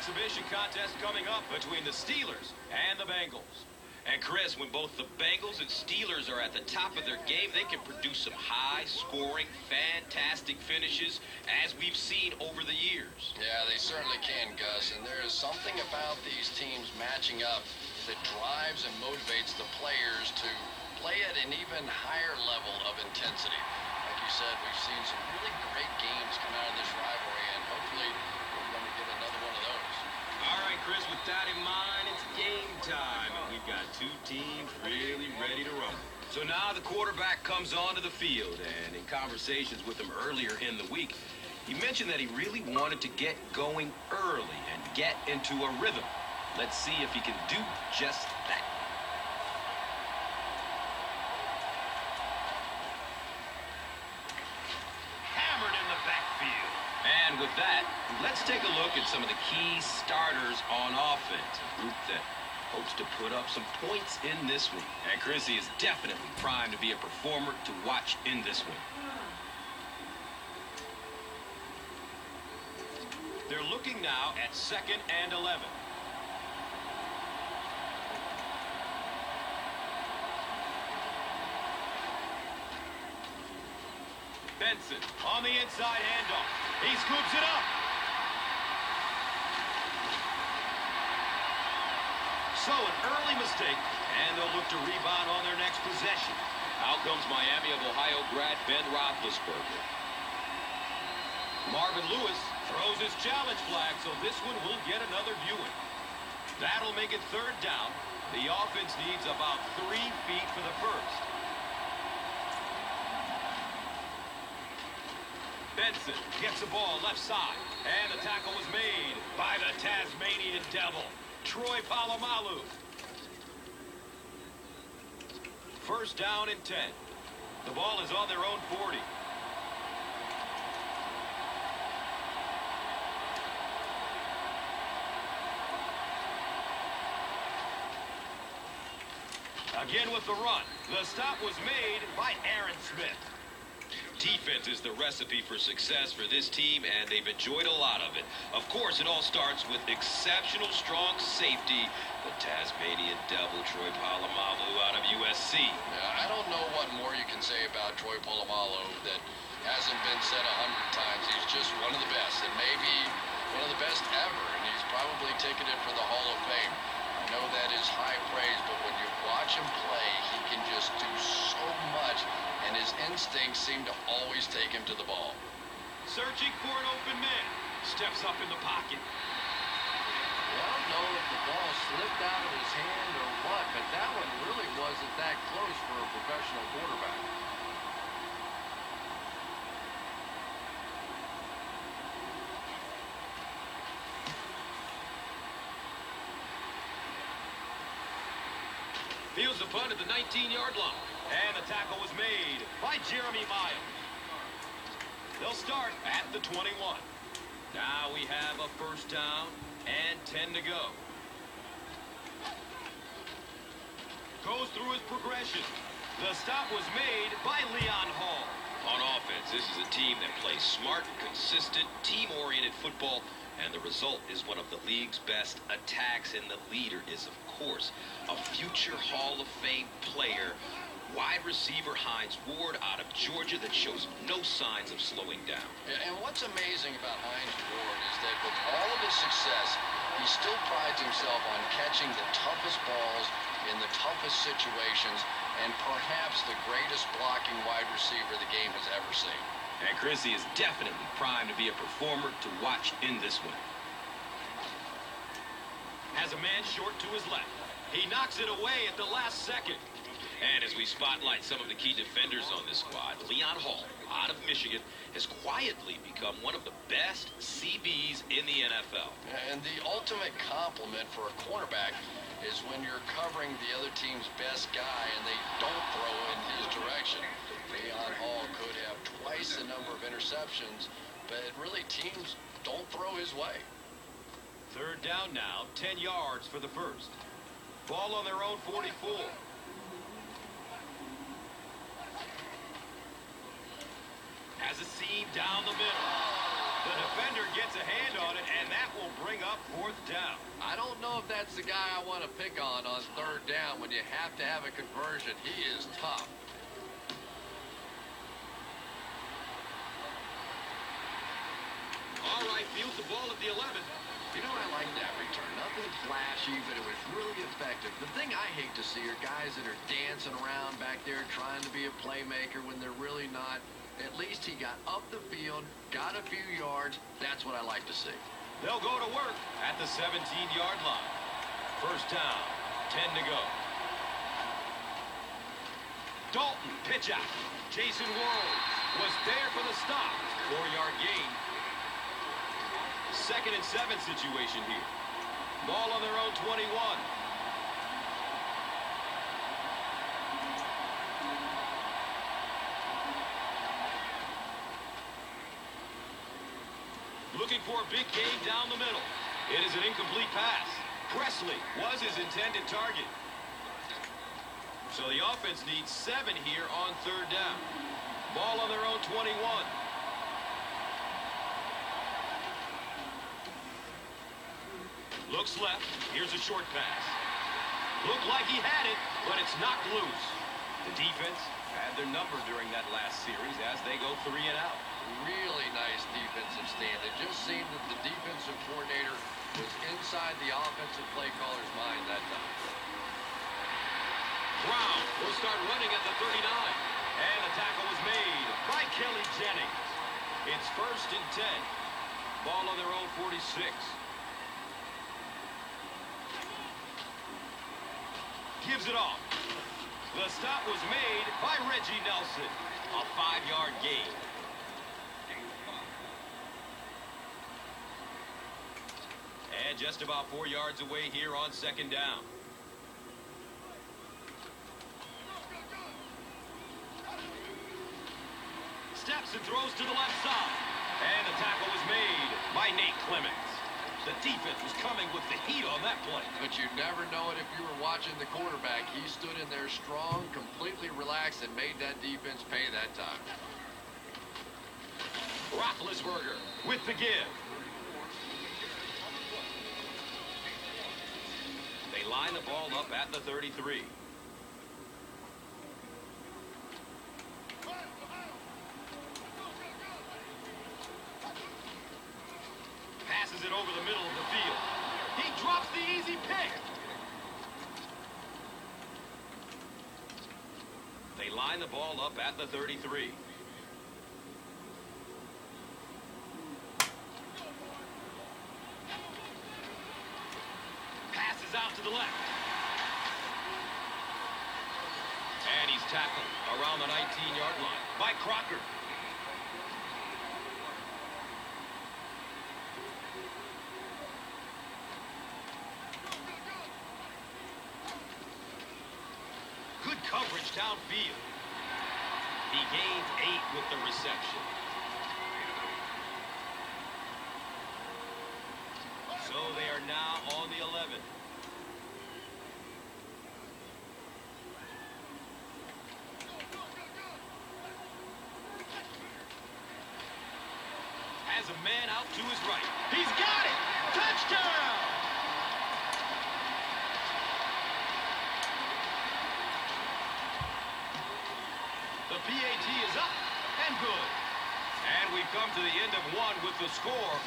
exhibition contest coming up between the Steelers and the Bengals. And Chris, when both the Bengals and Steelers are at the top of their game, they can produce some high-scoring, fantastic finishes, as we've seen over the years. Yeah, they certainly can, Gus. And there is something about these teams matching up that drives and motivates the players to play at an even higher level of intensity. Like you said, we've seen some really great games come out of this rivalry, and hopefully we're going to get another one of those. All right, Chris, with that in mind, it's game time, and we've got two teams really ready to rumble. So now the quarterback comes onto the field, and in conversations with him earlier in the week, he mentioned that he really wanted to get going early and get into a rhythm. Let's see if he can do just that. Hammered in the backfield. And with that, let's take a look at some of the key starters on offense. A group that hopes to put up some points in this one. And Chrissy is definitely primed to be a performer to watch in this one. They're looking now at 2nd and 11. Benson on the inside handoff. He scoops it up. So an early mistake, and they'll look to rebound on their next possession. Out comes Miami of Ohio grad Ben Roethlisberger. Marvin Lewis throws his challenge flag, so this one will get another viewing. That'll make it 3rd down. The offense needs about 3 feet for the first. Benson gets the ball left side, and the tackle was made by the Tasmanian Devil, Troy Polamalu. 1st down and 10. The ball is on their own 40. Again with the run. The stop was made by Aaron Smith. Defense is the recipe for success for this team, and they've enjoyed a lot of it. Of course, it all starts with exceptional strong safety. The Tasmanian Devil, Troy Polamalu out of USC. I don't know what more you can say about Troy Polamalu that hasn't been said 100 times. He's just one of the best, and maybe one of the best ever, and he's probably ticketed for the Hall of Fame. I know that is high praise, but when you watch him play, he can just do so much, and his instincts seem to always take him to the ball. Searching for an open man. Steps up in the pocket. Well, I don't know if the ball slipped out of his hand or what, but that one really wasn't that close for a professional quarterback. Fields the punt at the 19-yard line. And the tackle was made by Jeremy Miles. They'll start at the 21. Now we have a 1st down and 10 to go. Goes through his progression. The stop was made by Leon Hall. On offense, this is a team that plays smart, consistent, team-oriented football, and the result is one of the league's best attacks, and the leader is, of course, a future Hall of Fame player, wide receiver Hines Ward out of Georgia, that shows no signs of slowing down. Yeah, and what's amazing about Hines Ward is that with all of his success, he still prides himself on catching the toughest balls in the toughest situations, and perhaps the greatest blocking wide receiver the game has ever seen. And Chrissy is definitely primed to be a performer to watch in this one. Has a man short to his left. He knocks it away at the last second. And as we spotlight some of the key defenders on this squad, Leon Hall, out of Michigan, has quietly become one of the best CBs in the NFL. And the ultimate compliment for a cornerback is when you're covering the other team's best guy and they don't throw in his direction. Leon Hall could have twice the number of interceptions, but really teams don't throw his way. 3rd down now, 10 yards for the first. Ball on their own 44. Has a seam down the middle. The defender gets a hand on it, and that will bring up fourth down. I don't know if that's the guy I want to pick on third down when you have to have a conversion. He is tough. All right, field the ball at the 11. You know, I like that return. Nothing flashy, but it was really effective. The thing I hate to see are guys that are dancing around back there trying to be a playmaker when they're really not. At least he got up the field, got a few yards. That's what I like to see. They'll go to work at the 17-yard line. First down, 10 to go. Dalton, pitch out. Jason Worlds was there for the stop. 4-yard gain. 2nd and 7 situation here. Ball on their own 21. Looking for a big gain down the middle. It is an incomplete pass. Presley was his intended target. So the offense needs 7 here on third down. Ball on their own 21. Looks left. Here's a short pass. Looked like he had it, but it's knocked loose. The defense had their number during that last series as they go 3 and out. Really nice defensive stand. It just seemed that the defensive coordinator was inside the offensive play caller's mind that time. Brown will start running at the 39. And the tackle was made by Kelly Jennings. It's 1st and 10. Ball on their own 46. Gives it off. The stop was made by Reggie Nelson. A 5-yard gain. And just about 4 yards away here on 2nd down. Steps and throws to the left side. And the tackle was made by Nate Clements. The defense was coming with the heat on that play. But you never know it if you were watching the quarterback. He stood in there strong, completely relaxed, and made that defense pay that time. Roethlisberger with the give. They line the ball up at the 33. Passes it over the middle of the field. He drops the easy pick. They line the ball up at the 33. Passes out to the left. And he's tackled around the 19-yard line by Crocker. Good coverage downfield. He gains 8 with the reception. So they are now on the 11. Has a man out to his right. He's got it! Touchdown! The PAT is up and good. And we've come to the end of one with the score